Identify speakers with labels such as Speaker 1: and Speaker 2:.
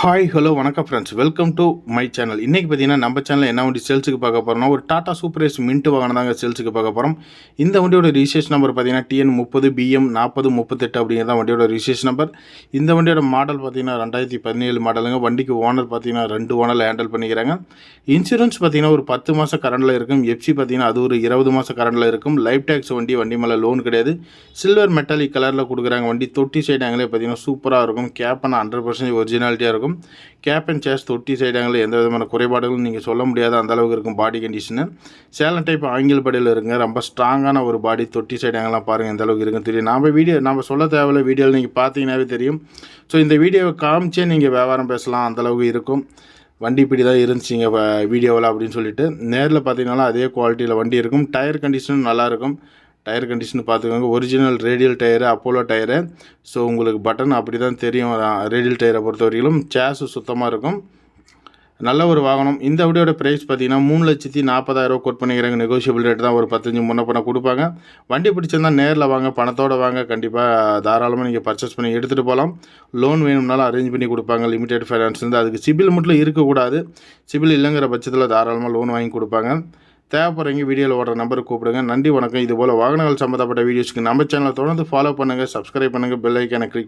Speaker 1: Hi hello வணக்கம் friends, welcome to my channel. இன்றைக்கி பார்த்தீங்கன்னா நம்ம சேனலில் என்ன வண்டி சேல்ஸுக்கு பார்க்க போகிறோம்னா ஒரு டாடா சூப்பர் ஏஸ் மின்ட் வாகனம் தாங்க சேல்ஸுக்கு பார்க்க போகிறோம். இந்த வண்டியோட ரிஜிஸ்ட்ரேஷன் நம்பர் பார்த்தீங்கன்னா TN30 BM 4038 அப்படிங்கிறத வண்டியோட ரிஜிஸ்ட்ரேஷன் நம்பர். இந்த வண்டியோட மாடல் பார்த்தீங்கன்னா 2017 மாடலுங்க. வண்டிக்கு ஓனர் பார்த்தீங்கன்னா 2 ஓனரில் ஹேண்டில் பண்ணிக்கிறாங்க. இன்சூரன்ஸ் பார்த்தீங்கன்னா ஒரு 10 மாதம் கரண்டில் இருக்கும். எஃப்சி பார்த்தீங்கன்னா அது ஒரு 20 மாதம் கரண்டில் இருக்கும். லைஃப் டேக்ஸ் வண்டி மேலே லோன் கிடையாது. சில்வர் மெட்டாலிக் கலரில் கொடுக்குறாங்க. வண்டி தொட்டி சைடு ஆங்கிலே பார்த்தீங்கன்னா சூப்பராக இருக்கும். கேப்பனா 100% ஒரிஜினாலிட்டியாக இருக்கும். கேப் அண்ட் சேஸ் தொட்டி சைடாங்களில் எந்த விதமான குறைபாடுகளும் நீங்கள் சொல்ல முடியாத அந்த அளவுக்கு இருக்கும் பாடி கண்டிஷனு. சேலம் டைப் ஆங்கில் படியில் இருக்குங்க. ரொம்ப ஸ்ட்ராங்கான ஒரு பாடி. தொட்டி சைடாங்கலாம் பாருங்கள் எந்த அளவுக்கு இருக்குன்னு தெரியும். நம்ம சொல்ல தேவையில்ல, வீடியோவில் நீங்கள் பார்த்தீங்கன்னாவே தெரியும். ஸோ இந்த வீடியோவை காமிச்சே நீங்கள் வியாபாரம் பேசலாம், அந்தளவுக்கு இருக்கும். வண்டி இப்படி தான் இருந்துச்சிங்க வீடியோவில் அப்படின்னு சொல்லிட்டு. நேரில் பார்த்தீங்கன்னா அதே குவாலிட்டியில் வண்டி இருக்கும். டயர் கண்டிஷனும் நல்லாயிருக்கும். டயர் கண்டிஷன் பார்த்துக்கோங்க. Original radial tyre, Apollo tyre. So உங்களுக்கு பட்டன் அப்படி தான் தெரியும். ரேடியல் டயரை பொறுத்த வரைக்கும் சேஸு சுத்தமாக இருக்கும். நல்ல ஒரு வாகனம். இந்த வண்டியோட ப்ரைஸ் பார்த்தீங்கன்னா 3,40,000 கோட் பண்ணிக்கிறாங்க. நெகோஷியபிள் ரேட் தான். ஒரு 15 முன்ன பண்ண கொடுப்பாங்க. வண்டி பிடிச்சிருந்தா நேரில் வாங்க, பணத்தோடு வாங்க. கண்டிப்பாக தாராளமாக நீங்கள் பர்ச்சேஸ் பண்ணி எடுத்துகிட்டு போகலாம். லோன் வேணும்னாலும் அரேஞ்ச் பண்ணி கொடுப்பாங்க. லிமிடெட் ஃபைனான்ஸ்லேருந்து. அதுக்கு சிபில் மட்டும் இருக்கக்கூடாது. சிபில் இல்லைங்கிற பட்சத்தில் தாராளமாக லோன் வாங்கி கொடுப்பாங்க. தேவைப்படுறவங்க வீடியோவில் ஓடுற நம்பருக்கு கூப்பிடுங்க. நன்றி, வணக்கம். இதுபோல் வாகனங்கள் சம்மந்தப்பட்ட வீடியோஸ்க்கு நம்ம சேனலை தொடர்ந்து ஃபாலோ பண்ணுங்கள், சப்ஸ்கிரைப் பண்ணுங்கள், பெல் ஐக்கானை கிளிக்